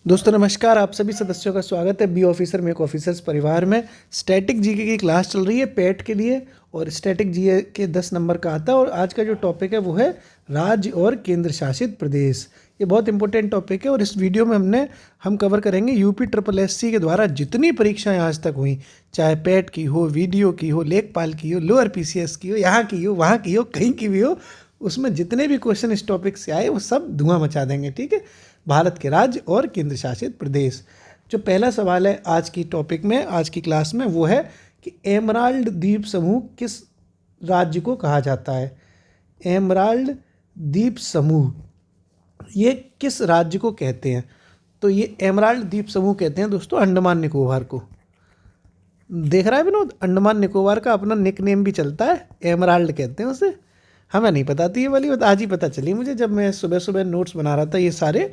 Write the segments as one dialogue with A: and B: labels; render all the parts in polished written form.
A: दोस्तों नमस्कार, आप सभी सदस्यों का स्वागत है बी ऑफिसर मेक ऑफिसर्स परिवार में। स्टैटिक जीके की क्लास चल रही है पेट के लिए और स्टैटिक जीके के 10 नंबर का आता है। और आज का जो टॉपिक है वो है राज्य और केंद्र शासित प्रदेश। ये बहुत इंपॉर्टेंट टॉपिक है और इस वीडियो में हम कवर करेंगे यूपी SSSC के द्वारा जितनी परीक्षाएं आज तक हुई, चाहे पेट की हो, वीडियो की हो, लेखपाल की हो, लोअर PCS की हो, यहाँ की हो, वहाँ की हो, कहीं की भी हो, उसमें जितने भी क्वेश्चन इस टॉपिक से आए वो सब धुआं मचा देंगे। ठीक है, भारत के राज्य और केंद्र शासित प्रदेश। जो पहला सवाल है आज की टॉपिक में, आज की क्लास में, वो है कि एमराल्ड द्वीप समूह किस राज्य को कहा जाता है। एमराल्ड द्वीप समूह ये किस राज्य को कहते हैं? तो ये एमराल्ड द्वीप समूह कहते हैं दोस्तों अंडमान निकोबार को। देख रहा है विनोद, अंडमान निकोबार का अपना निक नेम भी चलता है, एमराल्ड कहते हैं उसे। हमें नहीं पता थी ये वाली बात, आज ही पता चली मुझे जब मैं सुबह सुबह नोट्स बना रहा था ये सारे।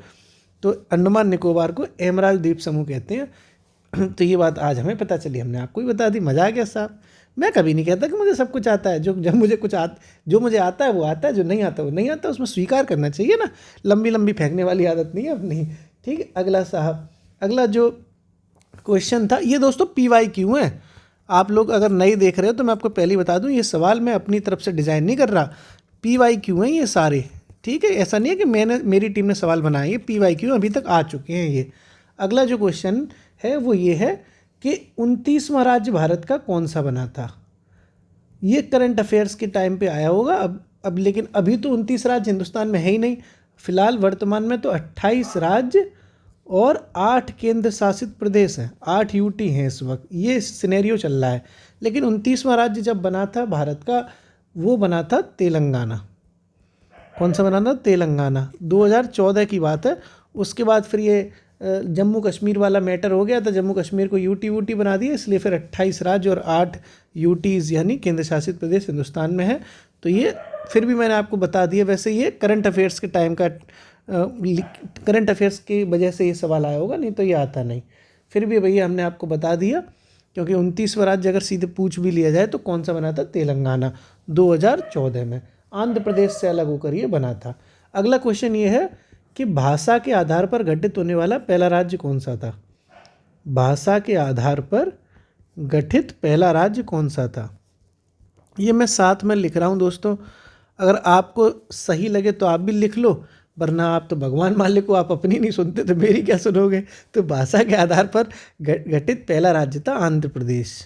A: तो अंडमान निकोबार को एमराल्ड द्वीप समूह कहते हैं। तो ये बात आज हमें पता चली, हमने आपको ही बता दी। मजा आ गया साहब। मैं कभी नहीं कहता कि मुझे सब कुछ आता है। जो मुझे आता है वो आता है, जो नहीं आता वो नहीं आता। उसमें स्वीकार करना चाहिए ना, लंबी लंबी फेंकने वाली आदत नहीं है अपनी। ठीक है, अगला साहब, अगला जो क्वेश्चन था ये दोस्तों PYQ है। आप लोग अगर नहीं देख रहे हो तो मैं आपको पहले ही बता दूं, ये सवाल मैं अपनी तरफ से डिज़ाइन नहीं कर रहा, PYQ हैं ये सारे। ठीक है, ऐसा नहीं है कि मेरी टीम ने सवाल बनाए, ये PYQ अभी तक आ चुके हैं ये। अगला जो क्वेश्चन है वो ये है कि 29वां राज्य भारत का कौन सा बना था। ये करंट अफेयर्स के टाइम पे आया होगा अब लेकिन अभी तो 29 राज्य हिंदुस्तान में है ही नहीं। फिलहाल वर्तमान में तो 28 राज्य और 8 केंद्र शासित प्रदेश हैं, 8 UT हैं इस वक्त। ये सिनेरियो चल रहा है। लेकिन 29वां राज्य जब बना था भारत का, वो बना था तेलंगाना। कौन सा बना था? तेलंगाना। 2014 की बात है। उसके बाद फिर ये जम्मू कश्मीर वाला मैटर हो गया था, जम्मू कश्मीर को UT बना दिया, इसलिए फिर 28 राज्य और 8 UTs यानी केंद्र शासित प्रदेश हिंदुस्तान में है। तो ये फिर भी मैंने आपको बता दिया। वैसे ये करंट अफेयर्स के टाइम का, करंट अफेयर्स की वजह से ये सवाल आया होगा, नहीं तो ये आता नहीं। फिर भी भैया हमने आपको बता दिया, क्योंकि 29वां राज्य अगर सीधे पूछ भी लिया जाए तो कौन सा बना था? तेलंगाना, 2014 में। आंध्र प्रदेश से अलग होकर ये बना था। अगला क्वेश्चन ये है कि भाषा के आधार पर गठित होने वाला पहला राज्य कौन सा था। भाषा के आधार पर गठित पहला राज्य कौन सा था? ये मैं साथ में लिख रहा हूँ दोस्तों, अगर आपको सही लगे तो आप भी लिख लो, वरना आप तो भगवान मालिक को, आप अपनी नहीं सुनते तो मेरी क्या सुनोगे। तो भाषा के आधार पर गठित पहला राज्य था आंध्र प्रदेश।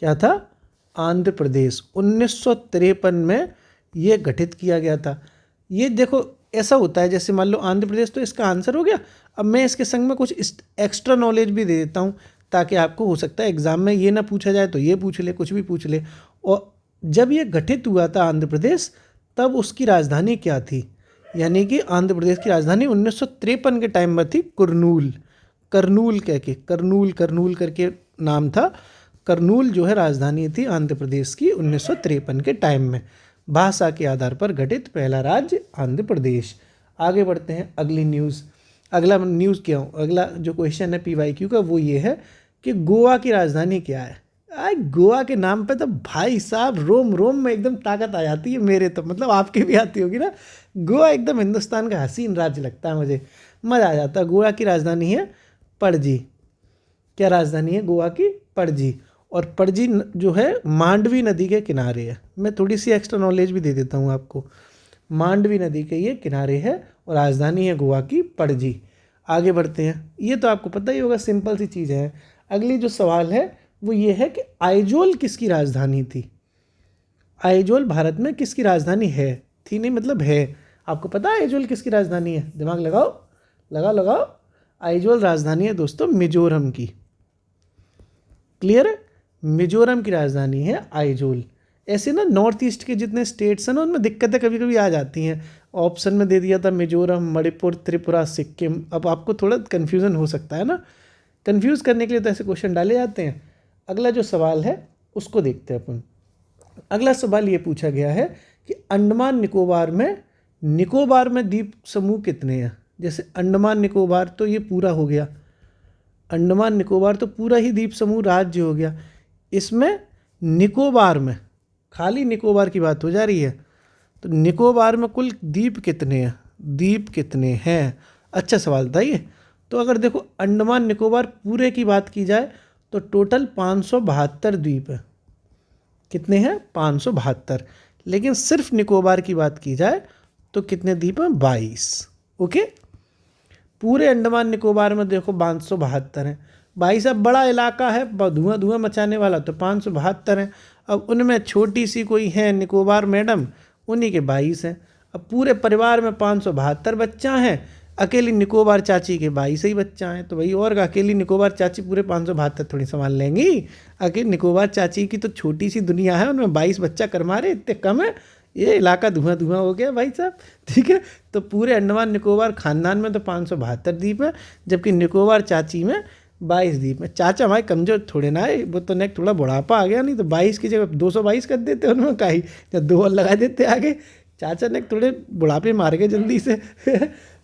A: क्या था? आंध्र प्रदेश। 1953 में ये गठित किया गया था। ये देखो ऐसा होता है, जैसे मान लो आंध्र प्रदेश तो इसका आंसर हो गया। अब मैं इसके संग में कुछ एक्स्ट्रा नॉलेज भी दे देता हूँ, ताकि आपको हो सकता है एग्जाम में ये ना पूछा जाए तो ये पूछ ले, कुछ भी पूछ ले। और जब ये गठित हुआ था आंध्र प्रदेश, तब उसकी राजधानी क्या थी? यानी कि आंध्र प्रदेश की राजधानी 1953 के टाइम में थी कुरनूल। करनूल करके नाम था। करनूल जो है राजधानी थी आंध्र प्रदेश की 1953 के टाइम में। भाषा के आधार पर गठित पहला राज्य आंध्र प्रदेश। आगे बढ़ते हैं अगली न्यूज़। अगला न्यूज़ क्या हो, अगला जो क्वेश्चन है PYQ का वो ये है कि गोवा की राजधानी क्या है। गोवा के नाम पे तो भाई साहब रोम रोम में एकदम ताकत आ जाती है मेरे, तो मतलब आपके भी आती होगी ना। गोवा एकदम हिंदुस्तान का हसीन राज्य लगता है मुझे, मज़ा आ जाता है। गोवा की राजधानी है पणजी। क्या राजधानी है गोवा की? पणजी। और पणजी जो है मांडवी नदी के किनारे है। मैं थोड़ी सी एक्स्ट्रा नॉलेज भी दे देता हूँ आपको। मांडवी नदी के ये किनारे है और राजधानी है गोवा की पणजी। आगे बढ़ते हैं, ये तो आपको पता ही होगा, सिंपल सी चीज़ है। अगली जो सवाल है वो ये है कि आइजोल किसकी राजधानी थी। आइजोल भारत में किसकी राजधानी है? थी नहीं मतलब है। आपको पता है आइजोल किसकी राजधानी है? दिमाग लगाओ, लगाओ। आइजोल राजधानी है दोस्तों मिजोरम की। क्लियर है? मिजोरम की राजधानी है आइजोल। ऐसे ना नॉर्थ ईस्ट के जितने स्टेट्स हैं ना, उनमें दिक्कतें कभी कभी आ जाती हैं। ऑप्शन में दे दिया था मिजोरम, मणिपुर, त्रिपुरा, सिक्किम। अब आपको थोड़ा कन्फ्यूज़न हो सकता है ना, कन्फ्यूज़ करने के लिए तो ऐसे क्वेश्चन डाले जाते हैं। अगला जो सवाल है उसको देखते हैं अपन। अगला सवाल ये पूछा गया है कि अंडमान निकोबार में द्वीप समूह कितने हैं। जैसे अंडमान निकोबार तो ये पूरा हो गया, अंडमान निकोबार तो पूरा ही द्वीप समूह राज्य हो गया। इसमें निकोबार में, खाली निकोबार की बात हो जा रही है, तो निकोबार में कुल द्वीप कितने हैं? द्वीप कितने हैं? अच्छा सवाल था ये। तो अगर देखो अंडमान निकोबार पूरे की बात की जाए तो टोटल 572 द्वीप है। कितने हैं? 572। लेकिन सिर्फ निकोबार की बात की जाए तो कितने द्वीप हैं? 22। ओके, पूरे अंडमान निकोबार में देखो 572 हैं। भाई साहब बड़ा इलाका है, धुआं धुआं मचाने वाला, तो 572 हैं। अब उनमें छोटी सी कोई है निकोबार मैडम, उन्हीं के 22 हैं। अब पूरे परिवार में 572 बच्चा हैं, अकेली निकोबार चाची के 22 ही बच्चा हैं। तो भाई और अकेली निकोबार चाची पूरे 572 थोड़ी संभाल लेंगी। अकेली निकोबार चाची की तो छोटी सी दुनिया है, उनमें 22 बच्चा कर मारे, इतने कम है, ये इलाका धुआं धुआं हो गया भाई साहब। ठीक है, तो पूरे अंडमान निकोबार खानदान में तो 572 द्वीप है, जबकि निकोबार चाची में 22 द्वीप में। चाचा भाई कमजोर थोड़े ना है, वो तो नेक थोड़ा बुढ़ापा आ गया, नहीं तो 22 की जगह 222 कर देते उनमें का ही, या 2 और लगा देते आगे। चाचा ने थोड़े बुढ़ापे मार गए जल्दी से।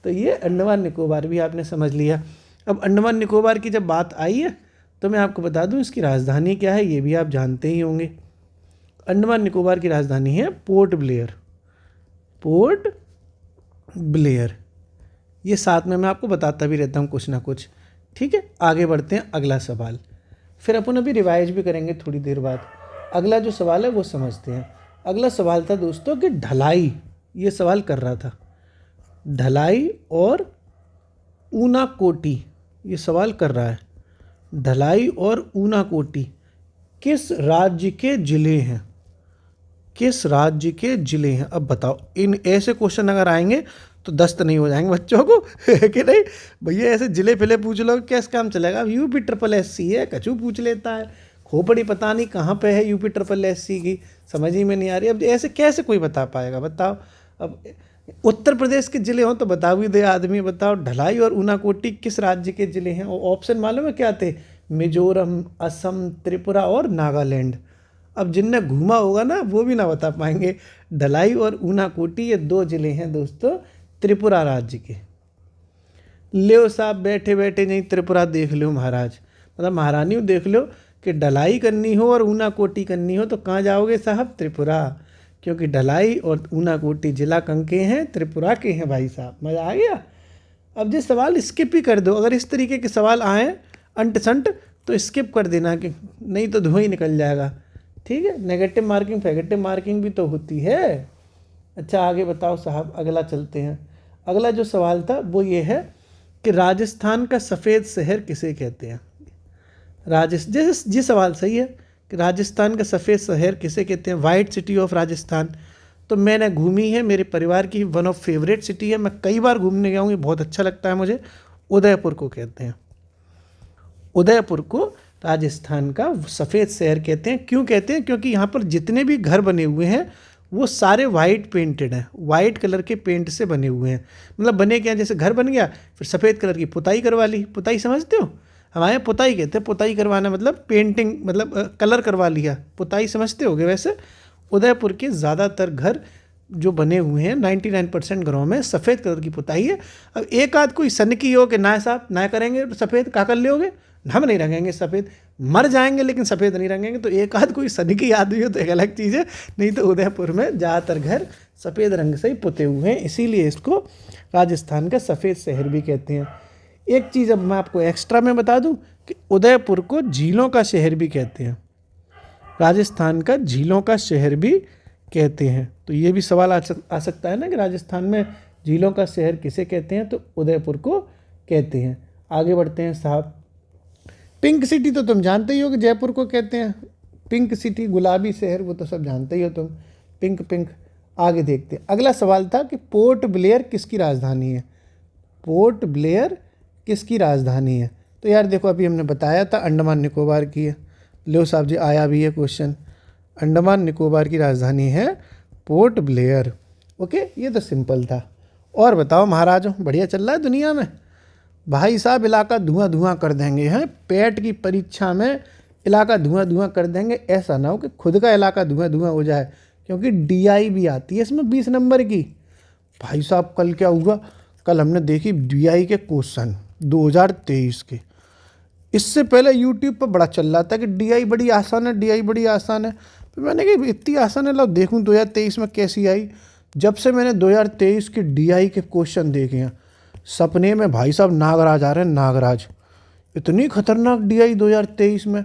A: तो ये अंडमान निकोबार भी आपने समझ लिया। अब अंडमान निकोबार की जब बात आई है तो मैं आपको बता दूं इसकी राजधानी क्या है, ये भी आप जानते ही होंगे। अंडमान निकोबार की राजधानी है पोर्ट ब्लेयर। पोर्ट ब्लेयर, ये साथ में मैं आपको बताता भी रहता हूँ कुछ ना कुछ। ठीक है, आगे बढ़ते हैं अगला सवाल, फिर अपन अभी रिवाइज भी करेंगे थोड़ी देर बाद। अगला जो सवाल है वो समझते हैं। अगला सवाल था दोस्तों कि ढलाई, ये सवाल कर रहा था ढलाई और ऊनाकोटी, ये सवाल कर रहा है ढलाई और ऊनाकोटी किस राज्य के जिले हैं? किस राज्य के जिले हैं? अब बताओ, इन ऐसे क्वेश्चन अगर आएंगे तो 10 तो नहीं हो जाएंगे बच्चों को। कि नहीं भैया, ऐसे जिले फिले पूछ लो कैसे काम चलेगा? अब यूपी SSC है, कचू पूछ लेता है, खोपड़ी पता नहीं कहाँ पे है यूपी SSC की, समझ ही में नहीं आ रही। अब ऐसे कैसे कोई बता पाएगा बताओ? अब उत्तर प्रदेश के जिले हों तो बता भी दे आदमी। बताओ ढलाई और ऊनाकोटी किस राज्य के जिले हैं? और ऑप्शन मालूम है क्या थे? मिजोरम, असम, त्रिपुरा और नागालैंड। अब जिनने घूमा होगा ना वो भी ना बता पाएंगे। ढलाई और ऊनाकोटी ये 2 जिले हैं दोस्तों त्रिपुरा राज्य के। ले साहब बैठे बैठे नहीं त्रिपुरा देख लो महाराज, मतलब महारानी देख लो कि ढलाई करनी हो और ऊनाकोटी करनी हो तो कहाँ जाओगे साहब? त्रिपुरा, क्योंकि ढलाई और ऊनाकोटी जिला कहाँ के हैं? त्रिपुरा के हैं भाई साहब। मज़ा आ गया। अब जो सवाल स्किप ही कर दो, अगर इस तरीके के सवाल आए अंट संट तो स्किप कर देना, कि नहीं तो धुआं ही निकल जाएगा। ठीक है, नेगेटिव मार्किंग फेगेटिव मार्किंग भी तो होती है। अच्छा आगे बताओ साहब, अगला चलते हैं। अगला जो सवाल था वो ये है कि राजस्थान का सफ़ेद शहर किसे कहते हैं? जैसे ये सवाल सही है कि राजस्थान का सफ़ेद शहर किसे कहते हैं? White city of Rajasthan. तो मैंने घूमी है, मेरे परिवार की वन ऑफ फेवरेट सिटी है, मैं कई बार घूमने गया हूँ, ये बहुत अच्छा लगता है मुझे। उदयपुर को कहते हैं, उदयपुर को राजस्थान का सफ़ेद शहर कहते हैं। क्यों कहते हैं? क्योंकि यहाँ पर जितने भी घर बने हुए हैं वो सारे वाइट पेंटेड हैं, वाइट कलर के पेंट से बने हुए हैं। मतलब बने क्या, जैसे घर बन गया फिर सफ़ेद कलर की पुताई करवा ली। पुताई समझते हो? हमारे यहाँ पुताई कहते हैं, पुताई करवाना मतलब पेंटिंग, मतलब कलर करवा लिया, पुताई समझते होगे। वैसे उदयपुर के ज़्यादातर घर जो बने हुए हैं 99% घरों में सफ़ेद कलर की पुताई है। अब एक आध कोई सनकी हो कि ना साहब ना करेंगे सफ़ेद, का कर लोगे? हम नहीं रंगेंगे सफ़ेद, मर जाएंगे लेकिन सफ़ेद नहीं रंगेंगे। तो एक आध कोई सनकी आदमी हो तो एक अलग चीज़ है, नहीं तो उदयपुर में ज़्यादातर घर सफ़ेद रंग से ही पुते हुए हैं, इसीलिए इसको राजस्थान का सफ़ेद शहर भी कहते हैं। एक चीज़ अब मैं आपको एक्स्ट्रा में बता दूं कि उदयपुर को झीलों का शहर भी कहते हैं, राजस्थान का झीलों का शहर भी कहते हैं। तो ये भी सवाल आ सकता है ना कि राजस्थान में झीलों का शहर किसे कहते हैं? तो उदयपुर को कहते हैं। आगे बढ़ते हैं साहब। पिंक सिटी तो तुम जानते ही हो कि जयपुर को कहते हैं, पिंक सिटी, गुलाबी शहर, वो तो सब जानते ही हो तुम, पिंक पिंक। आगे देखते हैं। अगला सवाल था कि पोर्ट ब्लेयर किसकी राजधानी है? पोर्ट ब्लेयर किसकी राजधानी है? तो यार देखो अभी हमने बताया था अंडमान निकोबार की है। लो साहब जी आया भी है क्वेश्चन, अंडमान निकोबार की राजधानी है पोर्ट ब्लेयर। ओके, ये तो सिंपल था। और बताओ महाराजों, बढ़िया चल रहा है दुनिया में? भाई साहब इलाका धुआं धुआं कर देंगे हैं, पेट की परीक्षा में इलाका धुआं धुआं कर देंगे। ऐसा ना हो कि खुद का इलाका धुआं धुआं हो जाए, क्योंकि DI भी आती है इसमें 20 नंबर की। भाई साहब कल क्या हुआ, कल हमने देखी DI के क्वेश्चन 2023 के। इससे पहले YouTube पर बड़ा चल रहा था कि DI बड़ी आसान है, DI बड़ी आसान है। तो मैंने कहा इतनी आसान है, लो देखूँ 2023 में कैसी आई। जब से मैंने 2023 के DI के क्वेश्चन देखे हैं, सपने में भाई साहब नागराज आ रहे हैं, नागराज। इतनी खतरनाक डीआई 2023 में,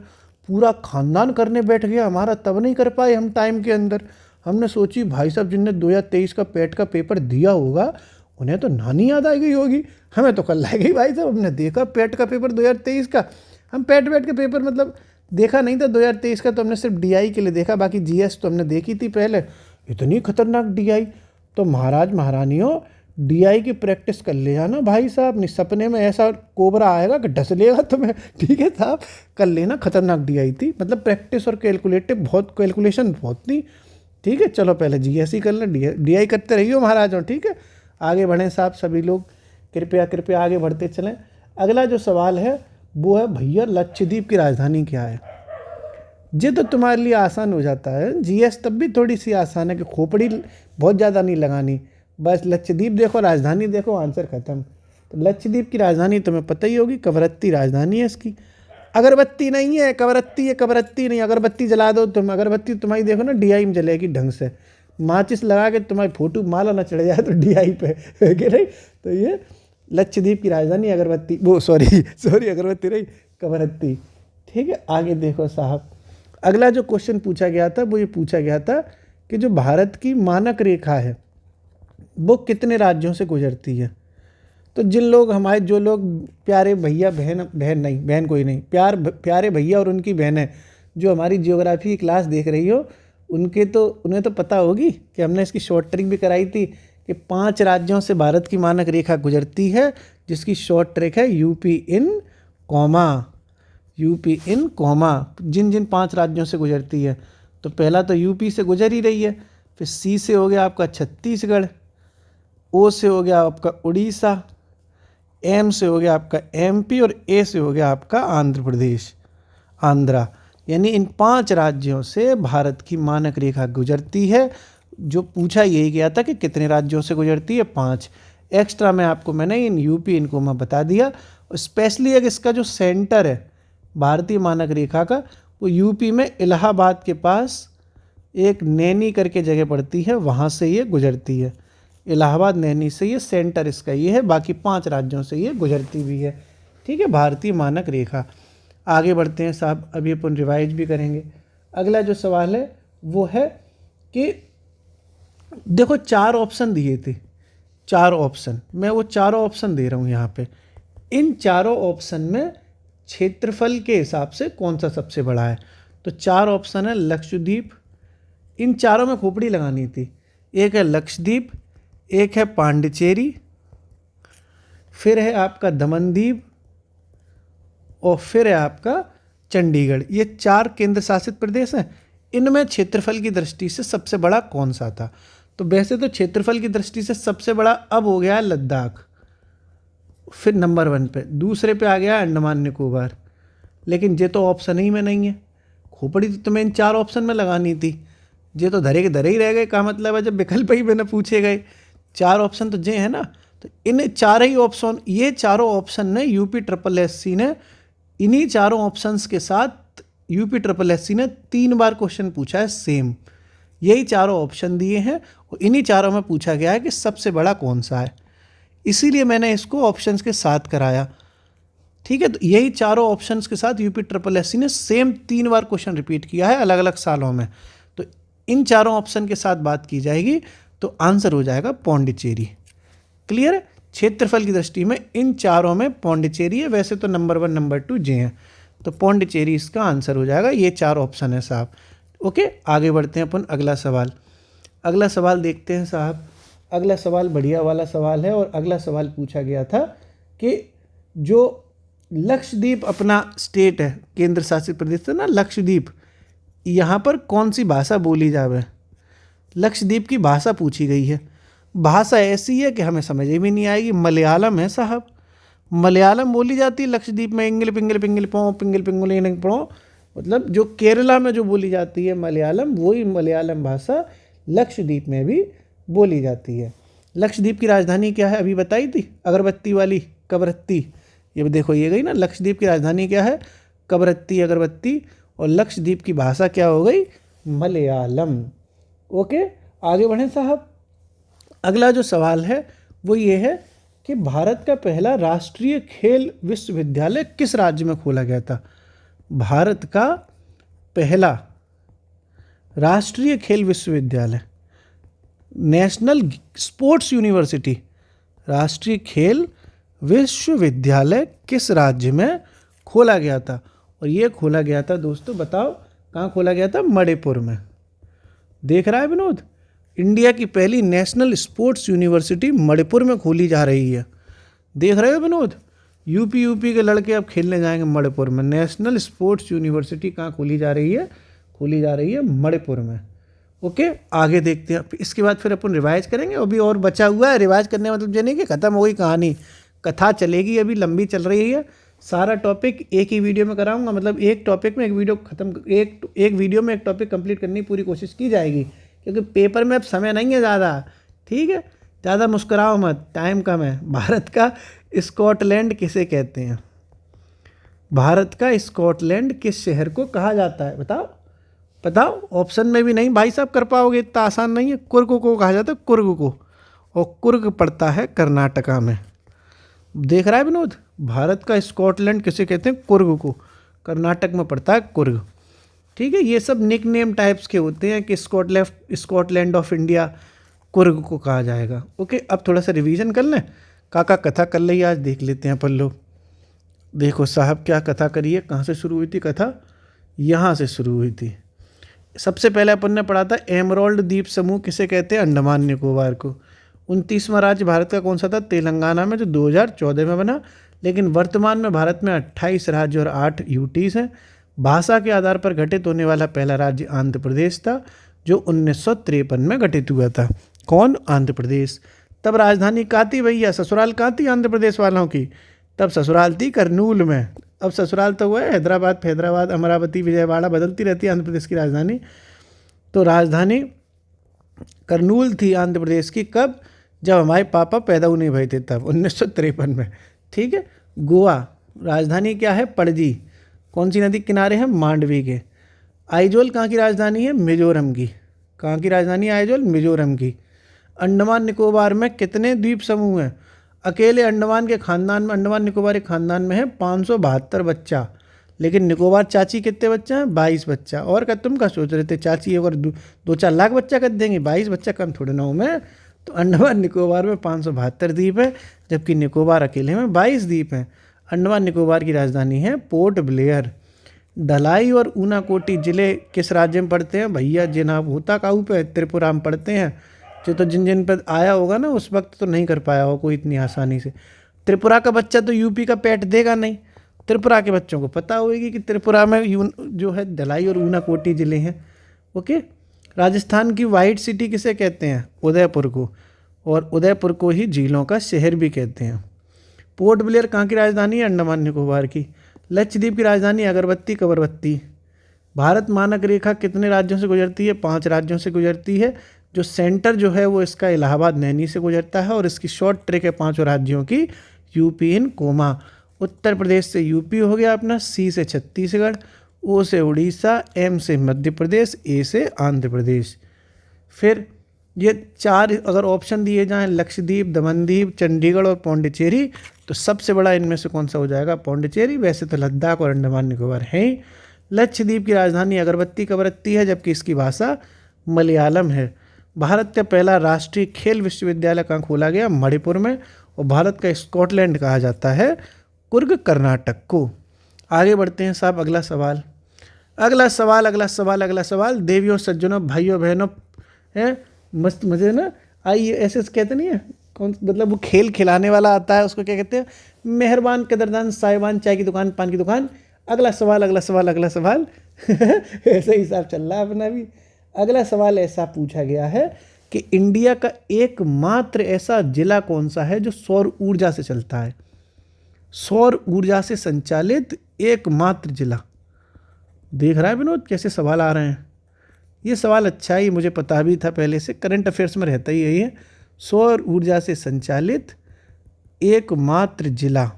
A: पूरा खानदान करने बैठ गया हमारा, तब नहीं कर पाए हम टाइम के अंदर। हमने सोची भाई साहब जिनने 2023 का पेट का पेपर दिया होगा उन्हें तो नानी याद आ गई होगी, हमें तो कल ला गई भाई साहब। हमने देखा पेट का पेपर 2023 का, हम पेट का पेपर मतलब देखा नहीं था 2023 का, तो हमने सिर्फ डीआई के लिए देखा, बाकी जीएस तो हमने देखी थी पहले। इतनी खतरनाक डीआई, तो महाराज महारानियों डीआई की प्रैक्टिस कर ले जाना भाई साहब, नहीं सपने में ऐसा कोबरा आएगा कि डस लेगा तुम्हें, ठीक है साहब, कर लेना। खतरनाक डीआई थी, मतलब प्रैक्टिस और कैलकुलेशन बहुत थी, ठीक है। चलो पहले जीएस ही कर लें, डीआई करते रहिए महाराजों, ठीक है। आगे बढ़ें साहब सभी लोग, कृपया कृपया आगे बढ़ते चलें। अगला जो सवाल है वो है, भैया लक्षद्वीप की राजधानी क्या है। ये तो तुम्हारे लिए आसान हो जाता है, जीएस तब भी थोड़ी सी आसान है कि खोपड़ी बहुत ज़्यादा नहीं लगानी, बस लक्षद्वीप देखो राजधानी देखो, आंसर खत्म। तो लक्षद्वीप की राजधानी तुम्हें पता ही होगी, कवरत्ती राजधानी है इसकी। अगरबत्ती नहीं है, कवरत्ती है, कवरत्ती नहीं। अगरबत्ती जला दो तुम, अगरबत्ती तुम्हारी देखो ना डीआई में जलेगी ढंग से, माचिस लगा के तुम्हारी फोटो माला ना चढ़ जाए तो डीआई पे, है कि नहीं। तो ये लक्षद्वीप की राजधानी अगरबत्ती, वो सॉरी अगरबत्ती नहीं, कवरत्ती, ठीक है। आगे देखो साहब, अगला जो क्वेश्चन पूछा गया था वो ये पूछा गया था कि जो भारत की मानक रेखा है वो कितने राज्यों से गुजरती है। तो जिन लोग हमारे, जो लोग प्यारे भैया बहन कोई नहीं, प्यारे भैया और उनकी बहनें जो हमारी जियोग्राफी की क्लास देख रही हो, उन्हें तो पता होगी कि हमने इसकी शॉर्ट ट्रिक भी कराई थी कि 5 राज्यों से भारत की मानक रेखा गुजरती है, जिसकी शॉर्ट ट्रिक है यूपी इन कॉमा, जिन जिन 5 राज्यों से गुजरती है। तो पहला तो यूपी से गुजर ही रही है, फिर सी से हो गया आपका छत्तीसगढ़, ओ से हो गया आपका उड़ीसा, एम से हो गया आपका एमपी और ए से हो गया आपका आंध्र प्रदेश, आंध्रा। यानी इन 5 राज्यों से भारत की मानक रेखा गुजरती है। जो पूछा यही गया था कि कितने राज्यों से गुजरती है, 5। एक्स्ट्रा में आपको मैंने इन यूपी इनको मैं बता दिया। स्पेशली एक इसका जो सेंटर है भारतीय मानक रेखा का, वो यूपी में इलाहाबाद के पास एक नैनी करके जगह पड़ती है, वहाँ से ये गुजरती है। इलाहाबाद नैनी से ये सेंटर इसका ये है, बाकी 5 राज्यों से ये गुजरती भी है, ठीक है, भारतीय मानक रेखा। आगे बढ़ते हैं साहब, अभी अपन रिवाइज भी करेंगे। अगला जो सवाल है वो है कि देखो 4 ऑप्शन दिए थे, 4 ऑप्शन, मैं वो चारों ऑप्शन दे रहा हूँ यहाँ पे। इन चारों ऑप्शन में क्षेत्रफल के हिसाब से कौन सा सबसे बड़ा है। तो 4 ऑप्शन है लक्षद्वीप, इन चारों में खोपड़ी लगानी थी। एक है लक्षद्वीप, एक है पांडिचेरी, फिर है आपका दमनदीव, और फिर है आपका चंडीगढ़। ये 4 केंद्र शासित प्रदेश हैं। इनमें क्षेत्रफल की दृष्टि से सबसे बड़ा कौन सा था। तो वैसे तो क्षेत्रफल की दृष्टि से सबसे बड़ा अब हो गया है लद्दाख, फिर नंबर 1 पे, दूसरे पे आ गया अंडमान निकोबार। लेकिन ये तो ऑप्शन ही में नहीं है, खोपड़ी तो तुम्हें इन 4 ऑप्शन में लगानी थी, ये तो धरे के धरे ही रह गए। का मतलब है जब विकल्प ही बिना पूछे गए, 4 ऑप्शन तो जे है ना। तो इन 4 ही ऑप्शन, ये चारों ऑप्शन ने UPSSC ने, इन्हीं चारों ऑप्शंस के साथ UPSSC ने 3 बार क्वेश्चन पूछा है सेम। यही चारों ऑप्शन दिए हैं और इन्हीं चारों में पूछा गया है कि सबसे बड़ा कौन सा है, इसीलिए मैंने इसको ऑप्शंस के साथ कराया, ठीक है। तो यही चारों ऑप्शंस के साथ UPSSC ने सेम 3 बार क्वेश्चन रिपीट किया है अलग अलग सालों में। तो इन चारों ऑप्शन के साथ बात की जाएगी तो आंसर हो जाएगा पौंडीचेरी। क्लियर है, क्षेत्रफल की दृष्टि में इन चारों में पौंडीचेरी है, वैसे तो नंबर 1 नंबर 2 जे हैं, तो पौंडीचेरी इसका आंसर हो जाएगा। ये 4 ऑप्शन है साहब, ओके। आगे बढ़ते हैं अपन अगला सवाल। अगला सवाल देखते हैं साहब। अगला सवाल बढ़िया वाला सवाल है, और अगला सवाल पूछा गया था कि जो लक्षद्वीप अपना स्टेट है, केंद्र शासित प्रदेश है ना लक्षद्वीप, यहाँ पर कौन सी भाषा बोली जावे। लक्षद्वीप की भाषा पूछी गई है। भाषा ऐसी है कि हमें समझ में नहीं आएगी, मलयालम है साहब, मलयालम बोली जाती है लक्षद्वीप में। इंगल पिंगल पिंगल पों पिंगल पिंगल पों, मतलब जो केरला में जो बोली जाती है मलयालम, वही मलयालम भाषा लक्षद्वीप में भी बोली जाती है। लक्षद्वीप की राजधानी क्या है, अभी बताई थी, अगरबत्ती वाली कवरत्ती। ये देखो ये गई ना, लक्षद्वीप की राजधानी क्या है, कवरत्ती अगरबत्ती, और लक्षद्वीप की भाषा क्या हो गई, मलयालम। ओके, आगे बढ़ें साहब। अगला जो सवाल है वो ये है कि भारत का पहला राष्ट्रीय खेल विश्वविद्यालय किस राज्य में खोला गया था। भारत का पहला राष्ट्रीय खेल विश्वविद्यालय, नेशनल स्पोर्ट्स यूनिवर्सिटी, राष्ट्रीय खेल विश्वविद्यालय किस राज्य में खोला गया था। और ये खोला गया था दोस्तों, बताओ कहाँ खोला गया था? मणिपुर में। देख रहा है विनोद, इंडिया की पहली नेशनल स्पोर्ट्स यूनिवर्सिटी मणिपुर में खोली जा रही है। देख रहे हो विनोद, यूपी के लड़के अब खेलने जाएंगे मणिपुर में। नेशनल स्पोर्ट्स यूनिवर्सिटी कहाँ खोली जा रही है? खोली जा रही है मणिपुर में। ओके, आगे देखते हैं। इसके बाद फिर अपन रिवाइज करेंगे। अभी और बचा हुआ है रिवाइज करने, मतलब ये नहीं कि ख़त्म हो गई कहानी, कथा चलेगी, अभी लंबी चल रही है। सारा टॉपिक एक ही वीडियो में कराऊंगा, मतलब एक टॉपिक में एक वीडियो खत्म, एक वीडियो में एक टॉपिक कंप्लीट करने की पूरी कोशिश की जाएगी, क्योंकि पेपर में अब समय नहीं है ज़्यादा। ठीक है, ज़्यादा मुस्कुराओ मत, टाइम कम है। भारत का स्कॉटलैंड किसे कहते हैं? भारत का स्कॉटलैंड किस शहर को कहा जाता है? बताओ बताओ। ऑप्शन में भी नहीं भाई साहब कर पाओगे, इतना आसान नहीं है। कुर्ग को कहा जाता है, कुर्ग को, और कुर्ग पड़ता है कर्नाटका में। देख रहा है विनोद, भारत का स्कॉटलैंड किसे कहते हैं? कुर्ग को, कर्नाटक में पड़ता है कुर्ग। ठीक है, ये सब निक नेम टाइप्स के होते हैं कि स्कॉटलैंड ऑफ इंडिया, कुर्ग को कहा जाएगा। ओके, अब थोड़ा सा रिवीजन कर लें। काका कथा कर ली आज, देख लेते हैं अपन लोग। देखो साहब क्या कथा करी है, कहाँ से शुरू हुई थी कथा? यहाँ से शुरू हुई थी। सबसे पहले अपन ने पढ़ा था एमरोल्ड द्वीप समूह किसे कहते हैं? अंडमान निकोबार को। 29वां राज्य भारत का कौन सा था? तेलंगाना में, जो 2014 में बना। लेकिन वर्तमान में भारत में 28 राज्य और 8 यूटीज़ हैं। भाषा के आधार पर गठित होने वाला पहला राज्य आंध्र प्रदेश था, जो 1953 में गठित हुआ था। कौन? आंध्र प्रदेश। तब राजधानी कहाँ थी भैया? ससुराल कहाँ थी आंध्र प्रदेश वालों की? तब ससुराल थी करनूल में। अब ससुराल तो हुआ है हैदराबाद, फैदराबाद, अमरावती, विजयवाड़ा, बदलती रहती है आंध्र प्रदेश की राजधानी। तो राजधानी करनूल थी आंध्र प्रदेश की। कब? जब हमारे पापा पैदा नहीं भए थे, तब 1953 में। ठीक है। गोवा, राजधानी क्या है? पणजी। कौन सी नदी के किनारे है? मांडवी के। आइजोल कहाँ की राजधानी है? मिजोरम की। कहाँ की राजधानी है आइजोल? मिजोरम की। अंडमान निकोबार में कितने द्वीप समूह हैं? अकेले अंडमान के खानदान में, अंडमान निकोबार के खानदान में है 572 बच्चा। लेकिन निकोबार चाची कितने बच्चा हैं? 22 बच्चा। और क्या तुम क्या सोच रहे थे, चाची अगर 2-4 लाख बच्चा कर देंगे? 22 बच्चा कम थोड़े ना हूँ मैं। तो अंडमान निकोबार में 572 द्वीप है, जबकि निकोबार अकेले में 22 द्वीप हैं। अंडमान निकोबार की राजधानी है पोर्ट ब्लेयर। ढलाई और ऊनाकोटी जिले किस राज्य में पड़ते हैं भैया? जनाब होता काऊ पे त्रिपुरा में पड़ते हैं। जो तो जिन पर आया होगा ना उस वक्त तो नहीं कर पाया हो कोई इतनी आसानी से। त्रिपुरा का बच्चा तो यूपी का पेट देगा नहीं। त्रिपुरा के बच्चों को पता होगी कि त्रिपुरा में जो है ढलाई और ऊनाकोटी जिले हैं। ओके। राजस्थान की वाइट सिटी किसे कहते हैं? उदयपुर को। और उदयपुर को ही झीलों का शहर भी कहते हैं। पोर्ट ब्लेयर कहाँ की राजधानी है? अंडमान निकोबार की। लक्षद्वीप की राजधानी अगरबत्ती कवरबत्ती। भारत मानक रेखा कितने राज्यों से गुजरती है? 5 राज्यों से गुजरती है। जो सेंटर जो है वो इसका इलाहाबाद नैनी से गुजरता है, और इसकी शॉर्ट ट्रैक है 5 राज्यों की, UP in coma. Uttar Pradesh से यूपी हो गया अपना, सी से छत्तीसगढ़, ओ से उड़ीसा, एम से मध्य प्रदेश, ए से आंध्र प्रदेश। फिर ये 4 अगर ऑप्शन दिए जाएं, लक्षद्वीप, दमनदीप, चंडीगढ़ और पौंडीचेरी, तो सबसे बड़ा इनमें से कौन सा हो जाएगा? पौंडीचेरी। वैसे तो लद्दाख और अंडमान निकोबार है ही। लक्षद्वीप की राजधानी अगरबत्ती कवरत्ती है, जबकि इसकी भाषा मलयालम है। भारत का पहला राष्ट्रीय खेल विश्वविद्यालय कहाँ खोला गया? मणिपुर में। और भारत का स्कॉटलैंड कहा जाता है कुर्ग, कर्नाटक को। आगे बढ़ते हैं साहब, अगला सवाल। अगला सवाल देवियों, सज्जनों, भाइयों बहनों, है मस्त मजे ना। आइए, ऐसे कहते नहीं है कौन, मतलब वो खेल खिलाने वाला आता है उसको क्या कहते हैं? मेहरबान, कदरदान, साहिबान, चाय की दुकान, पान की दुकान। अगला सवाल ऐसे हिसाब चल रहा है अपना भी। अगला सवाल ऐसा पूछा गया है कि इंडिया का एकमात्र ऐसा जिला कौन सा है जो सौर ऊर्जा से चलता है? सौर ऊर्जा से संचालित एकमात्र जिला। देख रहा है विनोद कैसे सवाल आ रहे हैं? ये सवाल अच्छा ही, मुझे पता भी था पहले से, करंट अफेयर्स में रहता ही है। सौर ऊर्जा से संचालित एकमात्र जिला,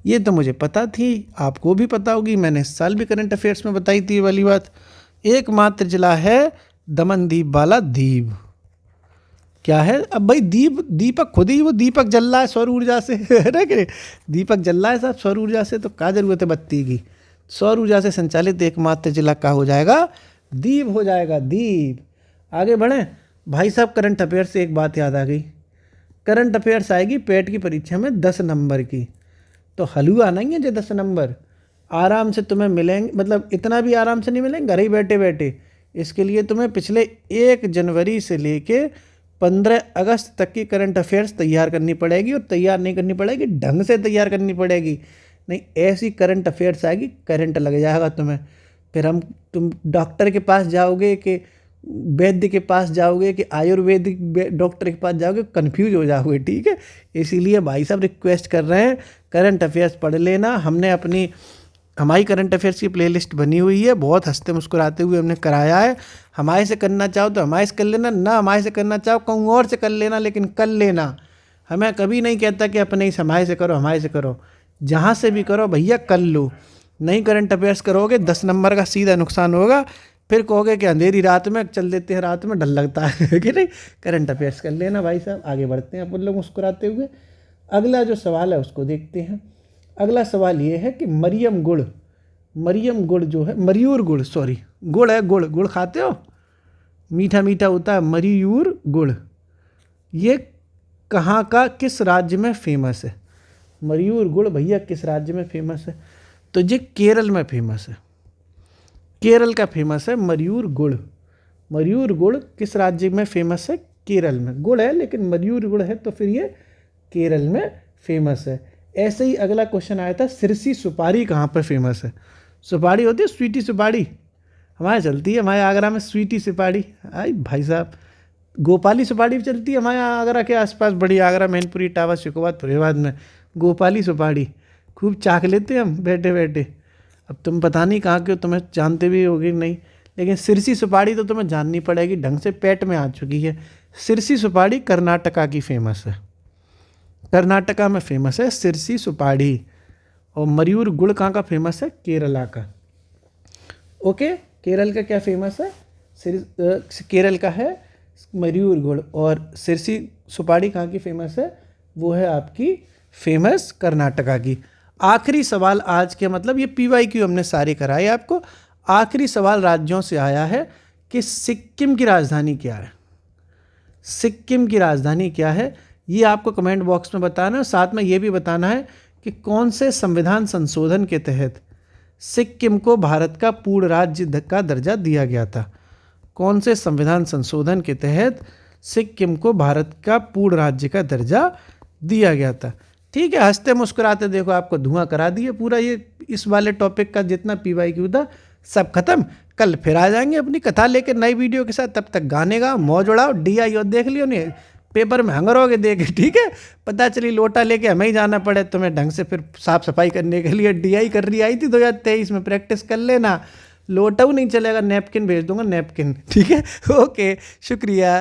A: ये तो मुझे पता थी, आपको भी पता होगी, मैंने इस साल भी करंट अफेयर्स में बताई थी ये वाली बात। एकमात्र जिला है दमन द्वीप वाला द्वीप। क्या है? अब भाई दीपक खुद ही वो दीपक जल रहा है सौर ऊर्जा से है ना कि नहीं? दीपक जल रहा है साहब सौर ऊर्जा से, तो क्या जरूरत है बत्ती की? सौर ऊर्जा से संचालित एकमात्र जिला क्या हो जाएगा? दीप हो जाएगा, दीप। आगे बढ़ें भाई साहब, करंट अफेयर से एक बात याद आ गई। करंट अफेयर्स आएगी पेट की परीक्षा में 10 नंबर की, तो हलवा नहीं है जो 10 नंबर आराम से तुम्हें मिलेंगे, मतलब इतना भी आराम से नहीं मिलेंगे घर ही बैठे बैठे। इसके लिए तुम्हें पिछले 1 जनवरी से लेके 15 अगस्त तक की करंट अफेयर्स तैयार करनी पड़ेगी, और तैयार नहीं करनी पड़ेगी, ढंग से तैयार करनी पड़ेगी। नहीं ऐसी करंट अफेयर्स आएगी करंट लग जाएगा तुम्हें। फिर तुम डॉक्टर के पास जाओगे कि वैद्य के पास जाओगे कि आयुर्वेदिक डॉक्टर के पास जाओगे, कंफ्यूज हो जाओगे। ठीक है, इसीलिए भाई साहब रिक्वेस्ट कर रहे हैं करंट अफेयर्स पढ़ लेना। हमारी करंट अफेयर्स की प्लेलिस्ट बनी हुई है, बहुत हंसते मुस्कुराते हुए हमने कराया है। हमारे से करना चाहो तो हमारे से कर लेना, ना हमारे से करना चाहो कहूँ और से कर लेना, लेकिन कर लेना। हमें कभी नहीं कहता कि अपने ही हमारे से करो, हमारे से करो, जहाँ से भी करो भैया कर लो। नहीं करंट अफेयर्स करोगे 10 नंबर का सीधा नुकसान होगा। फिर कहोगे कि अंधेरी रात में चल देते हैं, रात में डर लगता है कि नहीं। करंट अफेयर्स कर लेना भाई साहब। आगे बढ़ते हैं अपन लोग मुस्कुराते हुए। अगला जो सवाल है उसको देखते हैं। अगला सवाल ये है कि मरियम गुड़ जो है, मरियूर गुड़, सॉरी गुड़ है, गुड़ खाते हो, मीठा मीठा होता है, मरियूर गुड़, ये कहाँ का किस राज्य में फेमस है? मरियूर गुड़ भैया किस राज्य में फेमस है? तो ये केरल में फेमस है। केरल का फेमस है मरियूर गुड़। मरियूर गुड़ किस राज्य में फेमस है? केरल में। गुड़ है लेकिन मरियूर गुड़ है, तो फिर ये केरल में फेमस है। ऐसे ही अगला क्वेश्चन आया था, सिरसी सुपारी कहाँ पर फेमस है? सुपारी होती है स्वीटी सुपारी, हमारे चलती है, हमारे आगरा में स्वीटी सुपारी। आई भाई साहब, गोपाली सुपारी भी चलती है हमारे आगरा के आसपास, बड़ी आगरा, मैनपुरी, इटावा, शिकोबाद, फरीदाबाद में गोपाली सुपारी खूब चाक लेते हैं हम बैठे बैठे। अब तुम पता नहीं कहाँ के हो, तुम्हें जानते भी होगी नहीं, लेकिन सिरसी सुपारी तो तुम्हें जाननी पड़ेगी, ढंग से पेट में आ चुकी है। सिरसी सुपारी कर्नाटका की फेमस है, कर्नाटका में फेमस है सिरसी सुपारी। और मरियूर गुड़ कहाँ का फेमस है? केरला का। ओके, केरल का क्या फेमस है? केरल का है मरियूर गुड़, और सिरसी सुपारी कहाँ की फेमस है? वो है आपकी फेमस कर्नाटका की। आखिरी सवाल आज के, मतलब ये PYQ हमने सारे कराए आपको। आखिरी सवाल राज्यों से आया है कि सिक्किम की राजधानी क्या है? सिक्किम की राजधानी क्या है ये आपको कमेंट बॉक्स में बताना है। साथ में ये भी बताना है कि कौन से संविधान संशोधन के तहत सिक्किम को भारत का पूर्ण राज्य का दर्जा दिया गया था। कौन से संविधान संशोधन के तहत सिक्किम को भारत का पूर्ण राज्य का दर्जा दिया गया था। ठीक है, हंसते मुस्कुराते देखो आपको धुआं करा दिए पूरा। ये इस वाले टॉपिक का जितना PYQ था सब खत्म। कल फिर आ जाएंगे अपनी कथा लेके नई वीडियो के साथ। तब तक गाने गाओ, मौज उड़ाओ, DI और देख लियो, नहीं पेपर में हंगरोगे देखे। ठीक है, पता चली लोटा लेके हमें ही जाना पड़े तुम्हें ढंग से फिर साफ सफाई करने के लिए। DI कर रही आई थी 2023 में, प्रैक्टिस कर लेना। लोटा नहीं चलेगा, नैपकिन भेज दूंगा, नैपकिन। ठीक है, ओके, शुक्रिया।